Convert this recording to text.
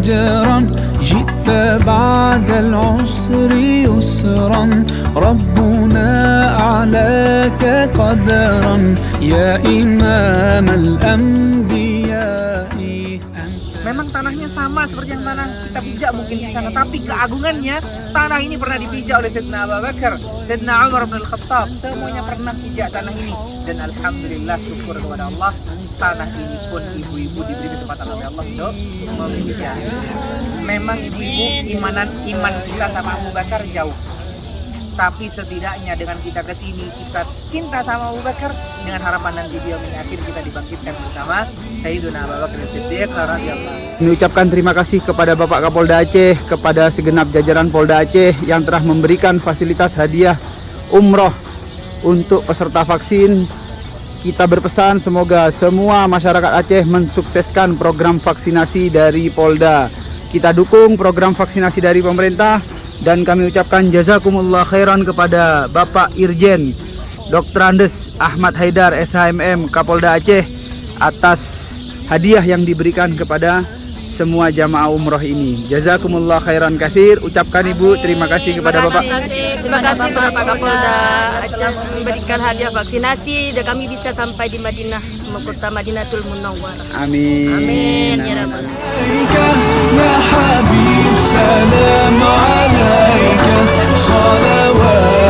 أجرا جئت بعد العسر يسرا ربنا أعلاك قدرا يا إمام الأنبياء. Memang tanahnya sama seperti yang tanah kita pijak mungkin di sana, tapi keagungannya tanah ini pernah dipijak oleh Sayyidina Abu Bakar, Sayyidina Umar bin Al-Khattab, semuanya pernah pijak tanah ini. Dan alhamdulillah, syukur kepada Allah, tanah ini pun ibu-ibu diberi kesempatan oleh Allah untuk memijak. Memang ibu-ibu iman kita sama Abu Bakar jauh, tapi setidaknya dengan kita kesini, kita cinta sama Abu Bakar, dengan harapan nanti dia akhir kita dibangkitkan bersama Sayyidina Abu Bakar Siddiq radhiyallahu. Mengucapkan terima kasih kepada Bapak Kapolda Aceh, kepada segenap jajaran Polda Aceh yang telah memberikan fasilitas hadiah umroh untuk peserta vaksin. Kita berpesan semoga semua masyarakat Aceh mensukseskan program vaksinasi dari Polda. Kita dukung program vaksinasi dari pemerintah. Dan kami ucapkan jazakumullah khairan kepada Bapak Irjen Dr. Andes Ahmad Haidar SHMM Kapolda Aceh atas hadiah yang diberikan kepada semua jamaah umroh ini. Jazakumullah khairan katsir. Ucapkan Ibu terima kasih kepada Bapak. Terima kasih Bapak Kapolda Aceh memberikan hadiah vaksinasi dan kami bisa sampai di Madinah, kota Madinatul Munawwarah. Amin. Amin ya rabbal يا حبيب سلام عليك صلوات